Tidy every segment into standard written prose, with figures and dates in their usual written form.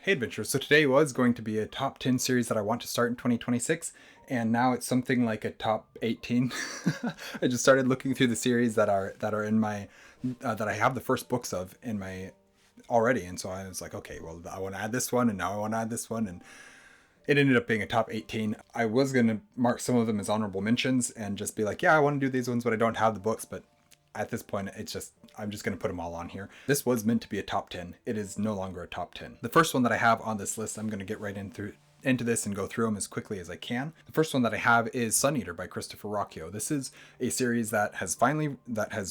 Hey Adventure, so today was going to be a top 10 series that I want to start in 2026, and now it's something like a top 18. I just started looking through the series that are in my that I have the first books of in my already, and so I was like, okay, well, I want to add this one, and now I want to add this one, and it ended up being a top 18. I was going to mark some of them as honorable mentions and just be like, yeah, I want to do these ones, but I don't have the books, but at this point, I'm just going to put them all on here. This was meant to be a top 10. It is no longer a top 10. The first one that I have on this list, I'm going to get right into this and go through them as quickly as I can. The first one that I have is Sun Eater by Christopher Rocchio. This is a series that has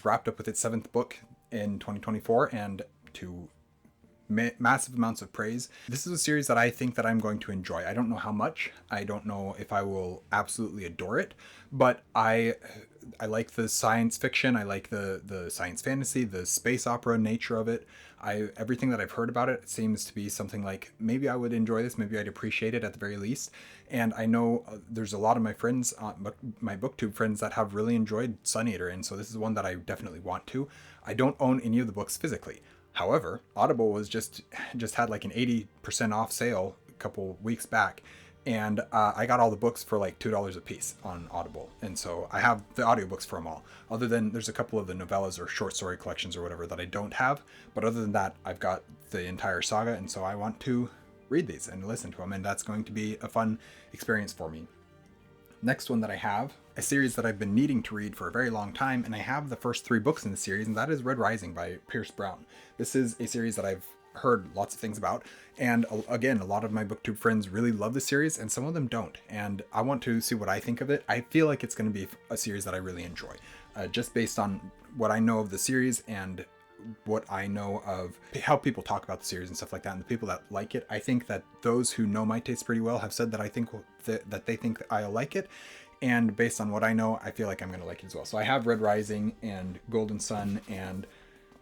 wrapped up with its 7th book in 2024, and to massive amounts of praise. This is a series that I think that I'm going to enjoy. I don't know how much. I don't know if I will absolutely adore it, but I like the science fiction. I like the science fantasy, the space opera nature of it. Everything that I've heard about it seems to be something like maybe I would enjoy this, maybe I'd appreciate it at the very least. And I know there's a lot of my friends, my booktube friends, that have really enjoyed Sun Eater, and so this is one that I definitely want to. I don't own any of the books physically. However, Audible was just had like an 80% off sale a couple weeks back, and I got all the books for like $2 a piece on Audible, and so I have the audiobooks for them all. Other than there's a couple of the novellas or short story collections or whatever that I don't have, but other than that, I've got the entire saga, and so I want to read these and listen to them, and that's going to be a fun experience for me. Next one that I have, a series that I've been needing to read for a very long time, and I have the first 3 books in the series, and that is Red Rising by Pierce Brown. This is a series that I've heard lots of things about, and again, a lot of my booktube friends really love the series, and some of them don't, and I want to see what I think of it. I feel like it's going to be a series that I really enjoy, just based on what I know of the series and what I know of how people talk about the series and stuff like that, and the people that like it. I think that those who know my taste pretty well have said that I think that they think that I'll like it, and based on what I know, I feel like I'm going to like it as well. So I have Red Rising and Golden Sun and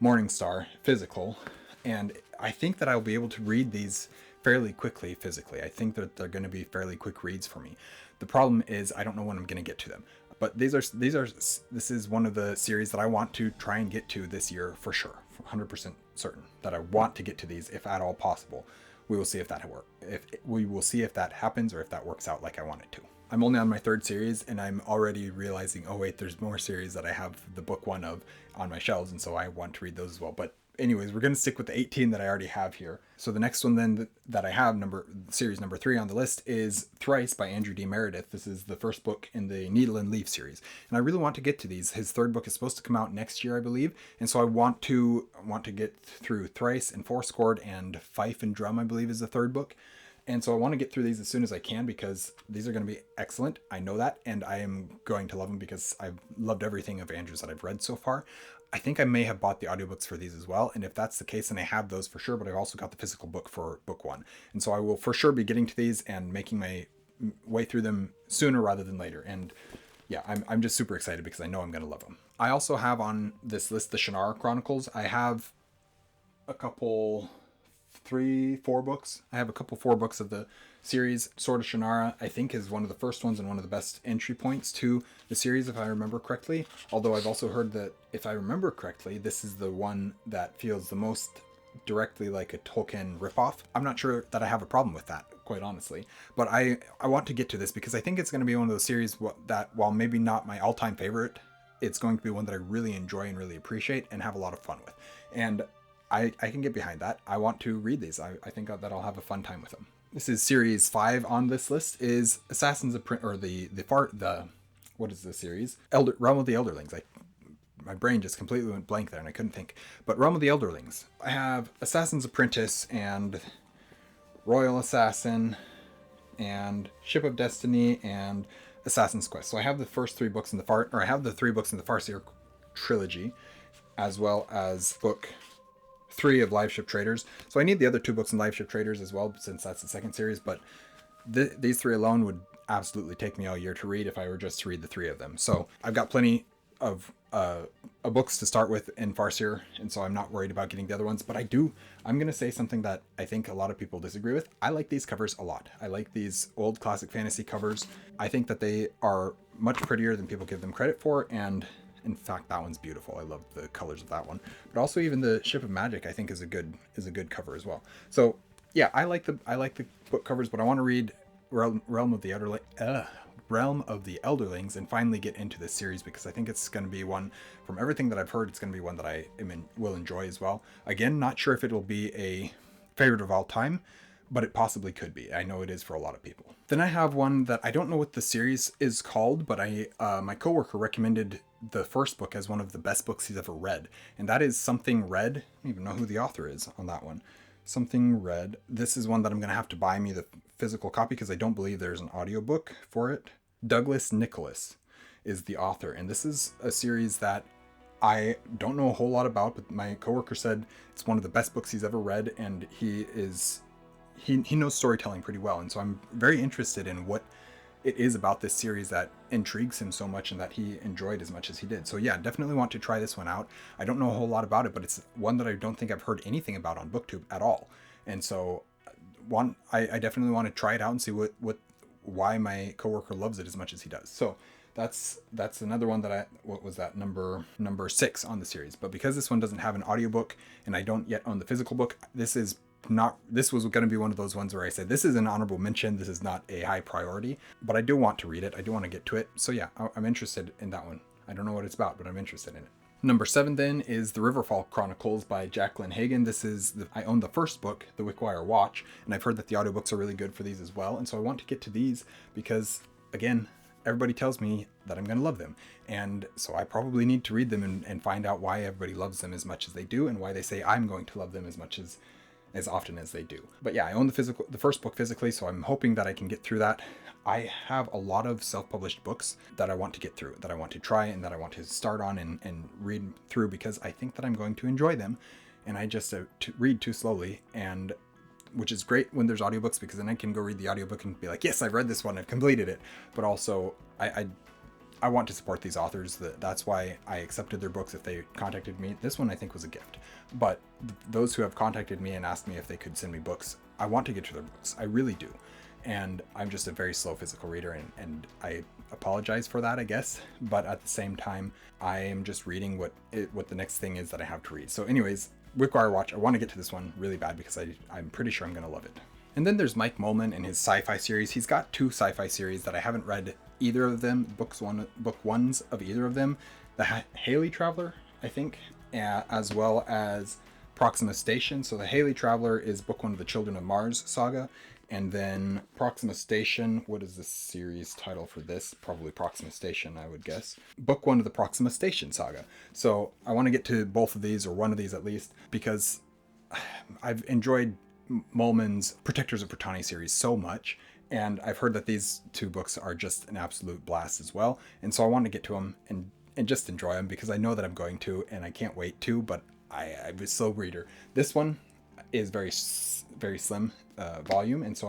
Morning Star physical, and I think that I'll be able to read these fairly quickly physically. I think that they're going to be fairly quick reads for me. The problem is I don't know when I'm going to get to them. But this is one of the series that I want to try and get to this year for sure, 100% certain that I want to get to these if at all possible. We will see if that works. We will see if that happens or if that works out like I want it to. I'm only on my 3rd series, and I'm already realizing, oh wait, there's more series that I have the book 1 of on my shelves, and so I want to read those as well. But anyways, we're going to stick with the 18 that I already have here. So the next one then that I have, series number 3 on the list, is Thrice by Andrew D. Meredith. This is the first book in the Needle and Leaf series, and I really want to get to these. His 3rd book is supposed to come out next year, I believe, and so I want to get through Thrice and Fourscored, and Fife and Drum, I believe, is the 3rd book. And so I want to get through these as soon as I can, because these are going to be excellent. I know that, and I am going to love them because I've loved everything of Andrew's that I've read so far. I think I may have bought the audiobooks for these as well, and if that's the case, then I have those for sure, but I've also got the physical book for book 1. And so I will for sure be getting to these and making my way through them sooner rather than later. And yeah, I'm just super excited because I know I'm going to love them. I also have on this list the Shannara Chronicles. I have a couple 4 books. I have a couple 4 books of the series. Sword of Shannara, I think, is one of the first ones and one of the best entry points to the series, if I remember correctly. Although I've also heard that, if I remember correctly, this is the one that feels the most directly like a Tolkien ripoff. I'm not sure that I have a problem with that, quite honestly. But I want to get to this because I think it's going to be one of those series that, while maybe not my all-time favorite, it's going to be one that I really enjoy and really appreciate and have a lot of fun with. And I can get behind that. I want to read these. I think that I'll have a fun time with them. This is series 5 on this list, is Assassins of what is the series? Realm of the Elderlings. My brain just completely went blank there and I couldn't think. But Realm of the Elderlings. I have Assassin's Apprentice and Royal Assassin and Ship of Destiny and Assassin's Quest. So I have the first 3 books in I have the 3 books in the Farseer trilogy, as well as book 3 of Live Ship Traders. So I need the other 2 books in Live Ship Traders as well, since that's the 2nd series, but these 3 alone would absolutely take me all year to read if I were just to read the 3 of them. So I've got plenty of books to start with in Farseer, and so I'm not worried about getting the other ones. But I'm going to say something that I think a lot of people disagree with. I like these covers a lot. I like these old classic fantasy covers. I think that they are much prettier than people give them credit for, and in fact, that one's beautiful. I love the colors of that one. But also even the Ship of Magic, I think, is a good cover as well. So Yeah, I like the book covers, but I want to read Realm of the Elderlings and finally get into this series because I think it's going to be one, from everything that I've heard, it's going to be one that will enjoy as well. Again, not sure if it will be a favorite of all time, but it possibly could be. I know it is for a lot of people. Then I have one that I don't know what the series is called, but my coworker recommended the first book as one of the best books he's ever read, and that is Something Red. I don't even know who the author is on that one. Something Red. This is one that I'm going to have to buy me the physical copy because I don't believe there's an audiobook for it. Douglas Nicholas is the author, and this is a series that I don't know a whole lot about, but my coworker said it's one of the best books he's ever read, and he knows storytelling pretty well, and so I'm very interested in what it is about this series that intrigues him so much and that he enjoyed as much as he did. So yeah, definitely want to try this one out. I don't know a whole lot about it, but it's one that I don't think I've heard anything about on BookTube at all. And so I definitely want to try it out and see why my coworker loves it as much as he does. So that's another one that what was that, number 6 on the series. But because this one doesn't have an audiobook and I don't yet own the physical book, this was going to be one of those ones where I said this is an honorable mention, this is not a high priority, but I do want to read it, I do want to get to it. So yeah, I'm interested in that one. I don't know what it's about, but I'm interested in it. Number 7 then is The Riverfall Chronicles by Jacqueline Hagan. I own the first book, The Wickwire Watch, and I've heard that the audiobooks are really good for these as well, and so I want to get to these because, again, everybody tells me that I'm going to love them, and so I probably need to read them and find out why everybody loves them as much as they do and why they say I'm going to love them as often as they do. But yeah, I own the first book physically, so I'm hoping that I can get through that. I have a lot of self-published books that I want to get through, that I want to try and that I want to start on and read through because I think that I'm going to enjoy them, and I just read too slowly, and which is great when there's audiobooks because then I can go read the audiobook and be like, yes, I've read this one, I've completed it. But also I want to support these authors. That's why I accepted their books if they contacted me. This one I think was a gift. But those who have contacted me and asked me if they could send me books, I want to get to their books. I really do. And I'm just a very slow physical reader, and I apologize for that, I guess. But at the same time, I am just reading what the next thing is that I have to read. So anyways, Wickwire Watch, I want to get to this one really bad because I'm pretty sure I'm going to love it. And then there's Mike Molman and his sci-fi series. He's got 2 sci-fi series that I haven't read either of them, book ones of either of them. The Haley Traveler, I think, as well as Proxima Station. So the Haley Traveler is book 1 of the Children of Mars saga. And then Proxima Station, what is the series title for this? Probably Proxima Station, I would guess. Book 1 of the Proxima Station saga. So I want to get to both of these, or one of these at least, because I've enjoyed Molman's Protectors of Protani series so much, and I've heard that these 2 books are just an absolute blast as well, and so I want to get to them and just enjoy them because I know that I'm going to, and I can't wait to. But I'm a slow reader. This one is very slim volume, and so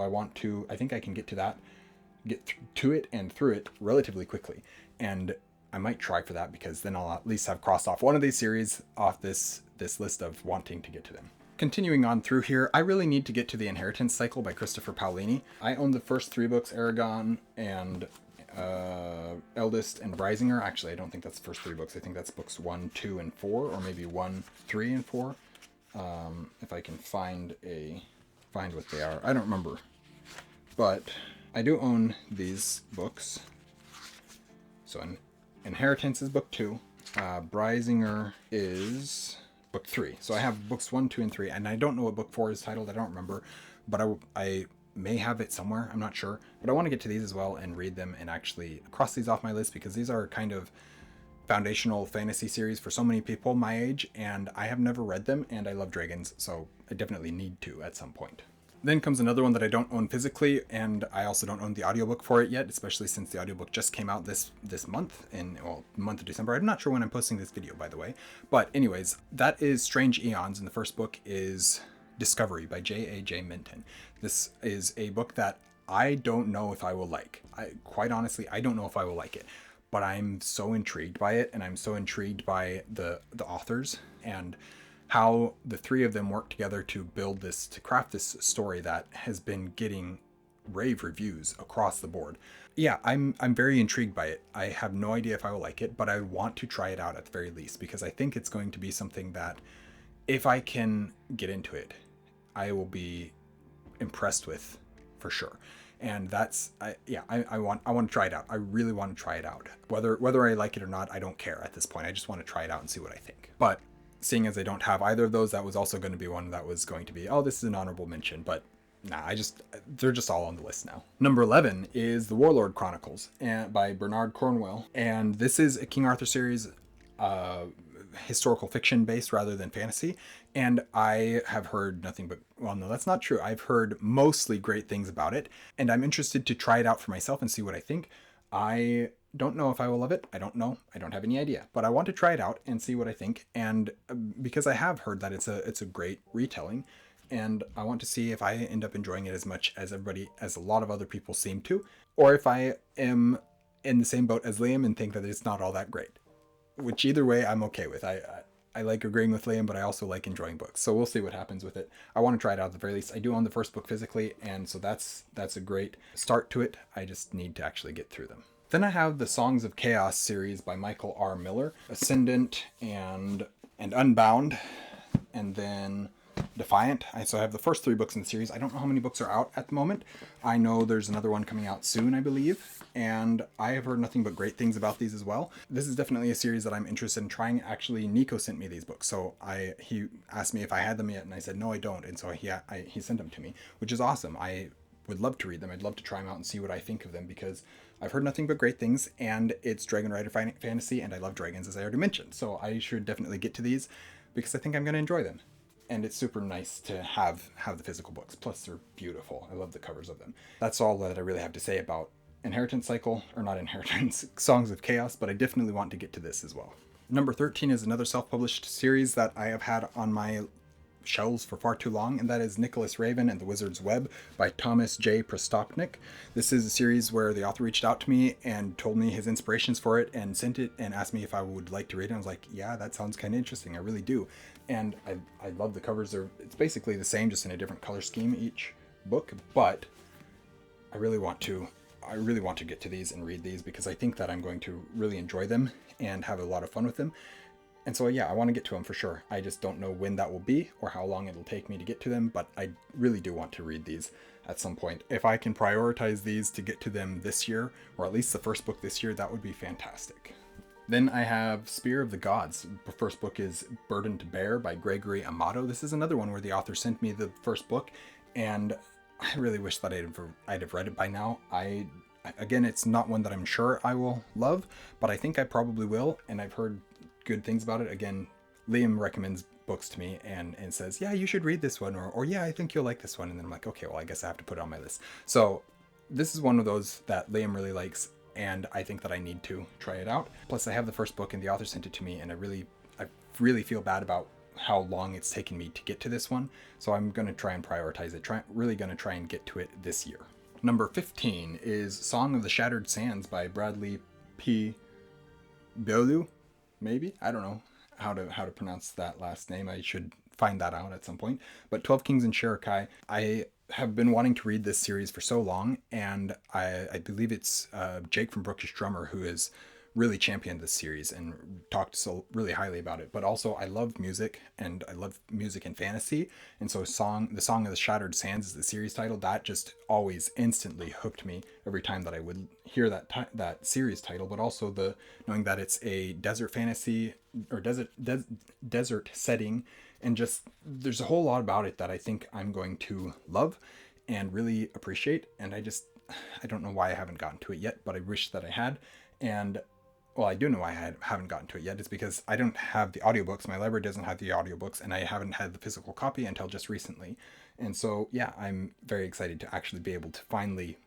I think I can get to it and through it relatively quickly, and I might try for that because then I'll at least have crossed off one of these series off this list of wanting to get to them. Continuing on through here, I really need to get to The Inheritance Cycle by Christopher Paolini. I own the first 3 books, Aragon and Eldest and Brisinger. Actually, I don't think that's the first 3 books. I think that's books 1, 2, and 4, or maybe 1, 3, and 4. If I can find what they are. I don't remember. But I do own these books. So Inheritance is book 2. Brisinger is book 3. So I have books 1, 2, and 3, and I don't know what book 4 is titled. I don't remember, but I may have it somewhere. I'm not sure, but I want to get to these as well and read them and actually cross these off my list because these are kind of foundational fantasy series for so many people my age, and I have never read them, and I love dragons, so I definitely need to at some point. Then comes another one that I don't own physically, and I also don't own the audiobook for it yet, especially since the audiobook just came out this month, month of December. I'm not sure when I'm posting this video, by the way. But anyways, that is Strange Eons, and the first book is Discovery by J.A.J. Minton. This is a book that I don't know if I will like. Quite honestly, I don't know if I will like it. But I'm so intrigued by it, and I'm so intrigued by the authors and how the 3 of them work together to craft this story that has been getting rave reviews across the board. Yeah, I'm very intrigued by it. I have no idea if I will like it, but I want to try it out at the very least because I think it's going to be something that if I can get into it, I will be impressed with for sure. And that's I want to try it out. I really want to try it out. Whether I like it or not, I don't care at this point. I just want to try it out and see what I think. But seeing as I don't have either of those, that was also going to be one that was going to be, oh, this is an honorable mention, but nah, they're just all on the list now. Number 11 is The Warlord Chronicles by Bernard Cornwell. And this is a King Arthur series, historical fiction based rather than fantasy. And I have heard nothing but, well, no, that's not true. I've heard mostly great things about it. And I'm interested to try it out for myself and see what I think. I don't know if I will love it. I don't know. I don't have any idea. But I want to try it out and see what I think. And because I have heard that it's a great retelling, and I want to see if I end up enjoying it as much as as a lot of other people seem to, or if I am in the same boat as Liam and think that it's not all that great. Which either way, I'm okay with. I like agreeing with Liam, but I also like enjoying books. So we'll see what happens with it. I want to try it out at the very least. I do own the first book physically, and so that's a great start to it. I just need to actually get through them. Then I have the Songs of Chaos series by Michael R. Miller, Ascendant and Unbound, and then Defiant. So I have the first 3 books in the series. I don't know how many books are out at the moment. I know there's another one coming out soon, I believe, and I have heard nothing but great things about these as well. This is definitely a series that I'm interested in trying. Actually, Nico sent me these books, so he asked me if I had them yet, and I said no, I don't, and so he sent them to me, which is awesome. I would love to read them. I'd love to try them out and see what I think of them, because I've heard nothing but great things, and it's Dragon Rider fantasy, and I love dragons, as I already mentioned, so I should definitely get to these because I think I'm going to enjoy them. And it's super nice to have the physical books. Plus, they're beautiful. I love the covers of them. That's all that I really have to say about Inheritance Cycle, or not Inheritance, Songs of Chaos, but I definitely want to get to this as well. Number 13 is another self-published series that I have had on my shelves for far too long, and that is Nicholas Raven and the Wizard's Web by Thomas J. Prostopnik. This is a series where the author reached out to me and told me his inspirations for it and sent it and asked me if I would like to read it. I was like, yeah, that sounds kind of interesting. I really do. And I love the covers. It's basically the same, just in a different color scheme each book, but I really want to get to these and read these because I think that I'm going to really enjoy them and have a lot of fun with them. And so, yeah, I want to get to them for sure. I just don't know when that will be or how long it'll take me to get to them, but I really do want to read these at some point. If I can prioritize these to get to them this year, or at least the first book this year, that would be fantastic. Then I have Spear of the Gods. The first book is Burden to Bear by Gregory Amato. This is another one where the author sent me the first book, and I really wish that I'd have read it by now. Again, it's not one that I'm sure I will love, but I think I probably will, and I've heard good things about it. Again, Liam recommends books to me and says, yeah, you should read this one, or yeah, I think you'll like this one. And then I'm like, okay, well, I guess I have to put it on my list. So this is one of those that Liam really likes, and I think that I need to try it out. Plus, I have the first book, and the author sent it to me, and I really feel bad about how long it's taken me to get to this one. So I'm going to try and prioritize it. Really going to try and get to it this year. Number 15 is Song of the Shattered Sands by Bradley P. Beaulieu. Maybe, I don't know how to pronounce that last name. I should find that out at some point. But 12 Kings and Shirakai, I have been wanting to read this series for so long, and I believe it's Jake from Brookish Drummer who has really championed this series and talked so really highly about it. But also, I love music, and I love music and fantasy, and so the Song of the Shattered Sands is the series title. That just always instantly hooked me every time that I would hear that series title. But also knowing that it's a desert fantasy or desert setting, and just there's a whole lot about it that I think I'm going to love and really appreciate. And I don't know why I haven't gotten to it yet, but I wish that I had. And well, I do know why I haven't gotten to it yet. It's because I don't have the audiobooks. My library doesn't have the audiobooks, and I haven't had the physical copy until just recently. And so, yeah, I'm very excited to actually be able to finally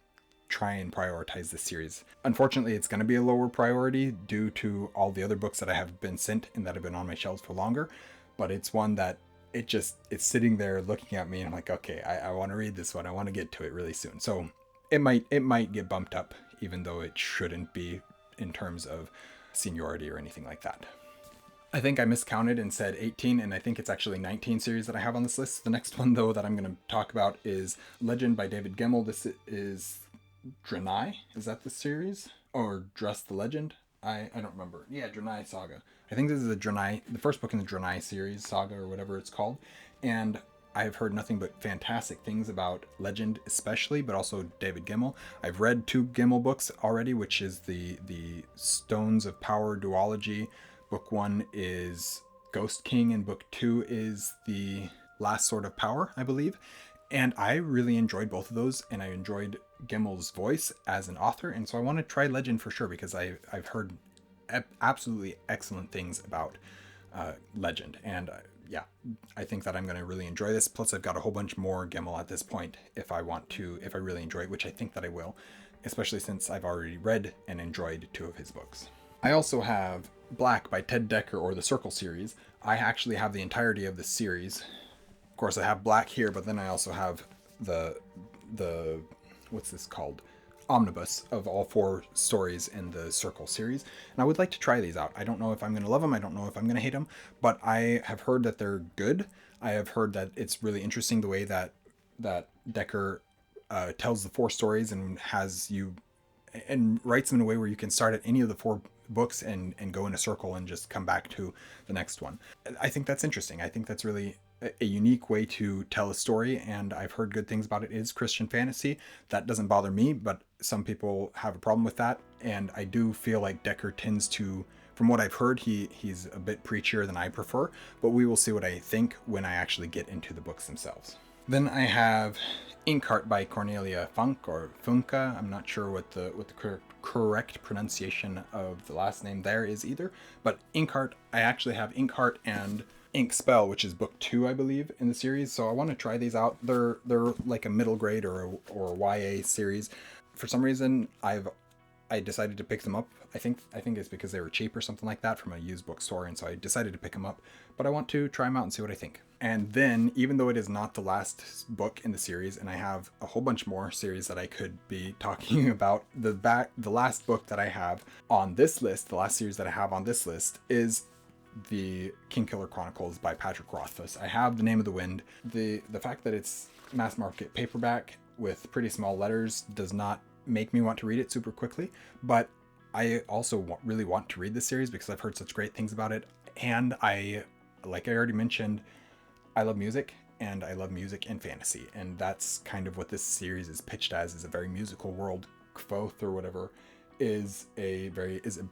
try and prioritize this series. Unfortunately, it's going to be a lower priority due to all the other books that I have been sent and that have been on my shelves for longer. But it's one that it's sitting there looking at me, and I'm like, okay, I want to read this one. I want to get to it really soon. So it might get bumped up, even though it shouldn't be in terms of seniority or anything like that. I think I miscounted and said 18, and I think it's actually 19 series that I have on this list. The next one, though, that I'm going to talk about is Legend by David Gemmell. This is Draenei. Is that the series? Or Dress the Legend? I don't remember. Yeah, Draenei Saga. I think this is the first book in the Draenei series, saga, or whatever it's called. And I've heard nothing but fantastic things about Legend especially, but also David Gemmell. I've read 2 Gemmell books already, which is the Stones of Power duology. Book 1 is Ghost King, and book 2 is the Last Sword of Power, I believe. And I really enjoyed both of those, and I enjoyed Gemmell's voice as an author, and so I want to try Legend for sure, because I've heard absolutely excellent things about Legend, and yeah, I think that I'm going to really enjoy this. Plus, I've got a whole bunch more Gemmell at this point if I really enjoy it, which I think that I will, especially since I've already read and enjoyed 2 of his books. I also have Black by Ted Dekker, or the Circle series. I actually have the entirety of this series. Of course, I have Black here, but then I also have the what's this called? Omnibus of all 4 stories in the Circle series, and I would like to try these out. I don't know if I'm going to love them, I don't know if I'm going to hate them, but I have heard that they're good. I have heard that it's really interesting the way that Dekker tells the 4 stories and has you, and writes them in a way where you can start at any of the 4 books and go in a circle and just come back to the next one. I think that's interesting. I think that's really a unique way to tell a story, and I've heard good things about it. It is Christian fantasy. That doesn't bother me, but some people have a problem with that, and I do feel like Dekker tends to, from what I've heard, he's a bit preachier than I prefer, but we will see what I think when I actually get into the books themselves. Then I have Inkheart by Cornelia Funk, or Funke. I'm not sure what the correct pronunciation of the last name there is either, but Inkheart, I actually have Inkheart and Ink Spell, which is book 2, I believe, in the series. So I want to try these out. They're like a middle grade or a YA series. For some reason, I decided to pick them up. I think it's because they were cheap or something like that from a used bookstore, and so I decided to pick them up. But I want to try them out and see what I think. And then, even though it is not the last book in the series, and I have a whole bunch more series that I could be talking about, the last book that I have on this list, the last series that I have on this list, is the Kingkiller Chronicles by Patrick Rothfuss. I have The Name of the Wind. The fact that it's mass market paperback with pretty small letters does not make me want to read it super quickly, but I also really want to read this series because I've heard such great things about it, and like I already mentioned, I love music, and I love music and fantasy, and that's kind of what this series is pitched as, is a very musical world. Kvothe, or whatever, is a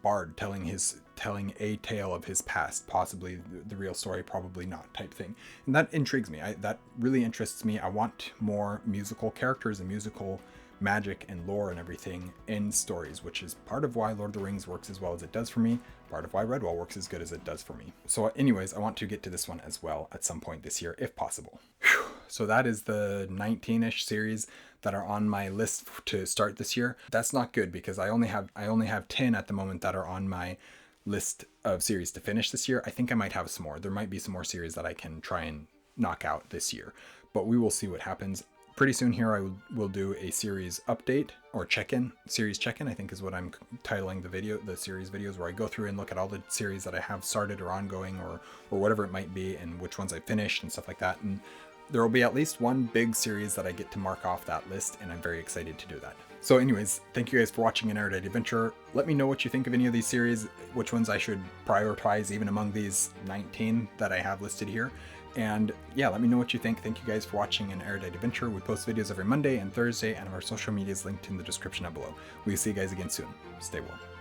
bard telling a tale of his past, possibly the real story, probably not, type thing. And that intrigues me. That really interests me. I want more musical characters and musical magic and lore and everything in stories, which is part of why Lord of the Rings works as well as it does for me, part of why Redwall works as good as it does for me. So anyways, I want to get to this one as well at some point this year, if possible. Whew. So that is the 19-ish series that are on my list to start this year. That's not good, because I only have 10 at the moment that are on my list of series to finish this year. I think I might have some more. There might be some more series that I can try and knock out this year, but we will see what happens. Pretty soon here I will do a series update, or check-in, series check-in, I think is what I'm titling the series videos, where I go through and look at all the series that I have started or ongoing or whatever it might be, and which ones I finished and stuff like that. And there will be at least one big series that I get to mark off that list, and I'm very excited to do that. So anyways, thank you guys for watching an Erudite Adventure. Let me know what you think of any of these series, which ones I should prioritize even among these 19 that I have listed here. And yeah, let me know what you think. Thank you guys for watching an Erudite Adventure. We post videos every Monday and Thursday, and our social media is linked in the description down below. We'll see you guys again soon. Stay warm.